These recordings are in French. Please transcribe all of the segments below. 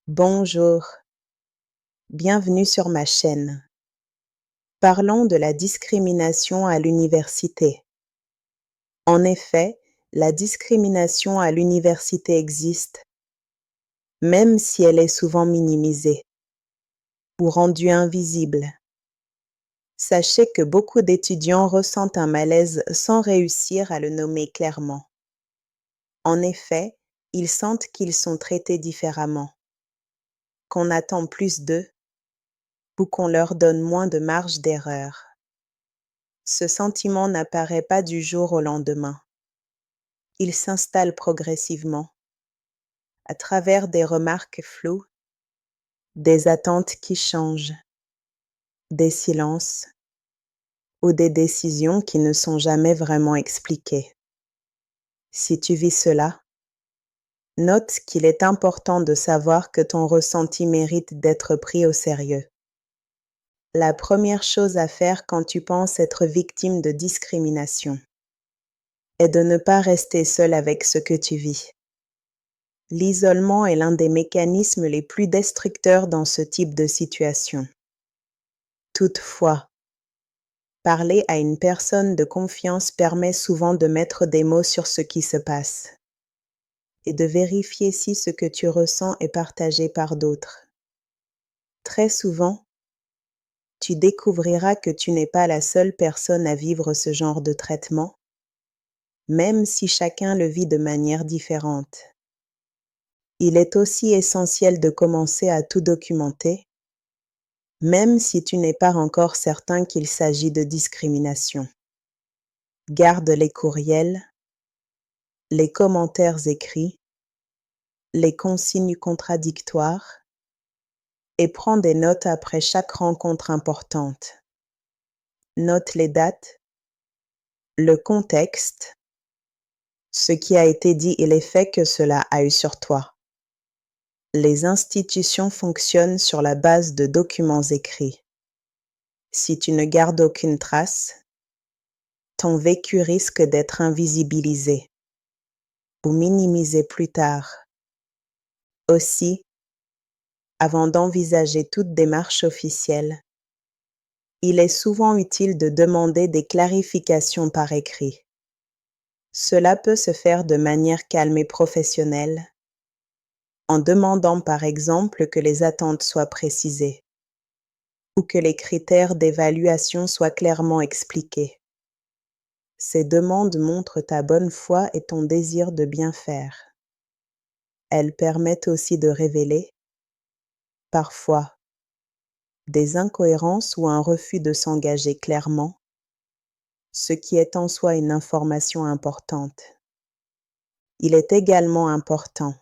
Bonjour, bienvenue sur ma chaîne. Parlons de la discrimination à l'université. En effet, la discrimination à l'université existe, même si elle est souvent minimisée ou rendue invisible. Sachez que beaucoup d'étudiants ressentent un malaise sans réussir à le nommer clairement. En effet, ils sentent qu'ils sont traités différemment, qu'on attend plus d'eux ou qu'on leur donne moins de marge d'erreur. Ce sentiment n'apparaît pas du jour au lendemain. Il s'installe progressivement, à travers des remarques floues, des attentes qui changent, des silences ou des décisions qui ne sont jamais vraiment expliquées. Si tu vis cela, note qu'il est important de savoir que ton ressenti mérite d'être pris au sérieux. La première chose à faire quand tu penses être victime de discrimination est de ne pas rester seul avec ce que tu vis. L'isolement est l'un des mécanismes les plus destructeurs dans ce type de situation. Toutefois, parler à une personne de confiance permet souvent de mettre des mots sur ce qui se passe et de vérifier si ce que tu ressens est partagé par d'autres. Très souvent, tu découvriras que tu n'es pas la seule personne à vivre ce genre de traitement, même si chacun le vit de manière différente. Il est aussi essentiel de commencer à tout documenter, même si tu n'es pas encore certain qu'il s'agit de discrimination. Garde les courriels, les commentaires écrits, les consignes contradictoires et prends des notes après chaque rencontre importante. Note les dates, le contexte, ce qui a été dit et l'effet que cela a eu sur toi. Les institutions fonctionnent sur la base de documents écrits. Si tu ne gardes aucune trace, ton vécu risque d'être invisibilisé ou minimisé plus tard. Aussi, avant d'envisager toute démarche officielle, il est souvent utile de demander des clarifications par écrit. Cela peut se faire de manière calme et professionnelle, en demandant par exemple que les attentes soient précisées ou que les critères d'évaluation soient clairement expliqués. Ces demandes montrent ta bonne foi et ton désir de bien faire. Elles permettent aussi de révéler, parfois, des incohérences ou un refus de s'engager clairement, ce qui est en soi une information importante. Il est également important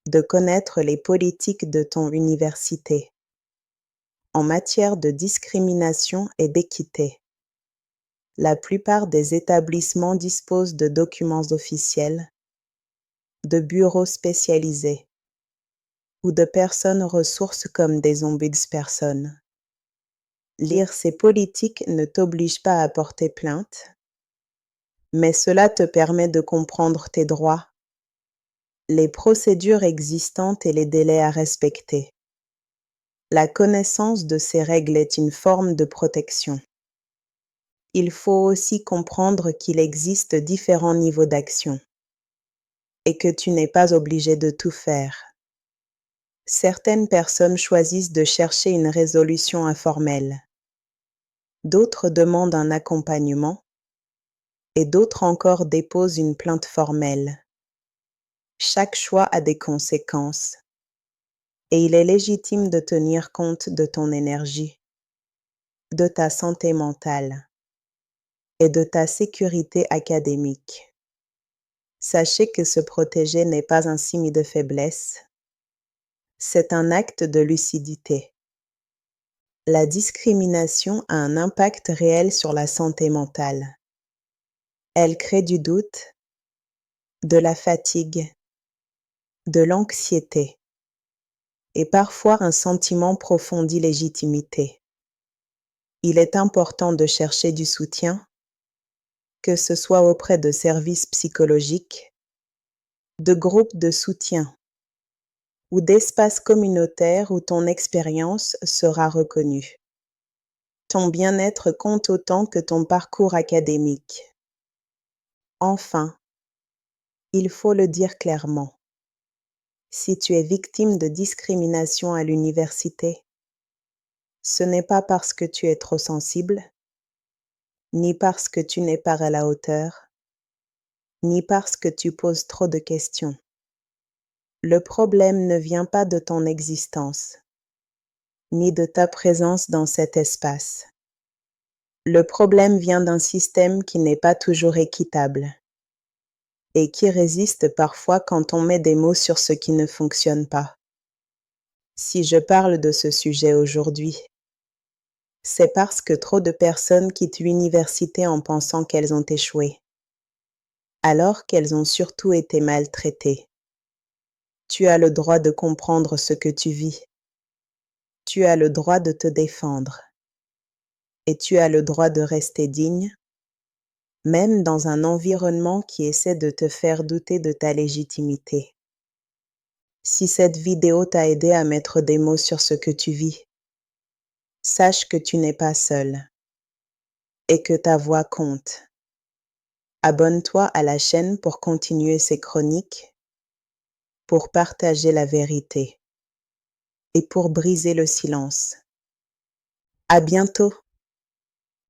de connaître les politiques de ton université en matière de discrimination et d'équité. La plupart des établissements disposent de documents officiels, de bureaux spécialisés ou de personnes ressources comme des ombudspersones. Lire ces politiques ne t'oblige pas à porter plainte, mais cela te permet de comprendre tes droits, les procédures existantes et les délais à respecter. La connaissance de ces règles est une forme de protection. Il faut aussi comprendre qu'il existe différents niveaux d'action et que tu n'es pas obligé de tout faire. Certaines personnes choisissent de chercher une résolution informelle. D'autres demandent un accompagnement et d'autres encore déposent une plainte formelle. Chaque choix a des conséquences et il est légitime de tenir compte de ton énergie, de ta santé mentale et de ta sécurité académique. Sachez que se protéger n'est pas un signe de faiblesse, c'est un acte de lucidité. La discrimination a un impact réel sur la santé mentale. Elle crée du doute, de la fatigue, de l'anxiété et parfois un sentiment profond d'illégitimité. Il est important de chercher du soutien, que ce soit auprès de services psychologiques, de groupes de soutien ou d'espaces communautaires où ton expérience sera reconnue. Ton bien-être compte autant que ton parcours académique. Enfin, il faut le dire clairement, si tu es victime de discrimination à l'université, ce n'est pas parce que tu es trop sensible, ni parce que tu n'es pas à la hauteur, ni parce que tu poses trop de questions. Le problème ne vient pas de ton existence, ni de ta présence dans cet espace. Le problème vient d'un système qui n'est pas toujours équitable et qui résiste parfois quand on met des mots sur ce qui ne fonctionne pas. Si je parle de ce sujet aujourd'hui, c'est parce que trop de personnes quittent l'université en pensant qu'elles ont échoué, alors qu'elles ont surtout été maltraitées. Tu as le droit de comprendre ce que tu vis. Tu as le droit de te défendre. Et tu as le droit de rester digne, même dans un environnement qui essaie de te faire douter de ta légitimité. Si cette vidéo t'a aidé à mettre des mots sur ce que tu vis, sache que tu n'es pas seul et que ta voix compte. Abonne-toi à la chaîne pour continuer ces chroniques, pour partager la vérité et pour briser le silence. À bientôt!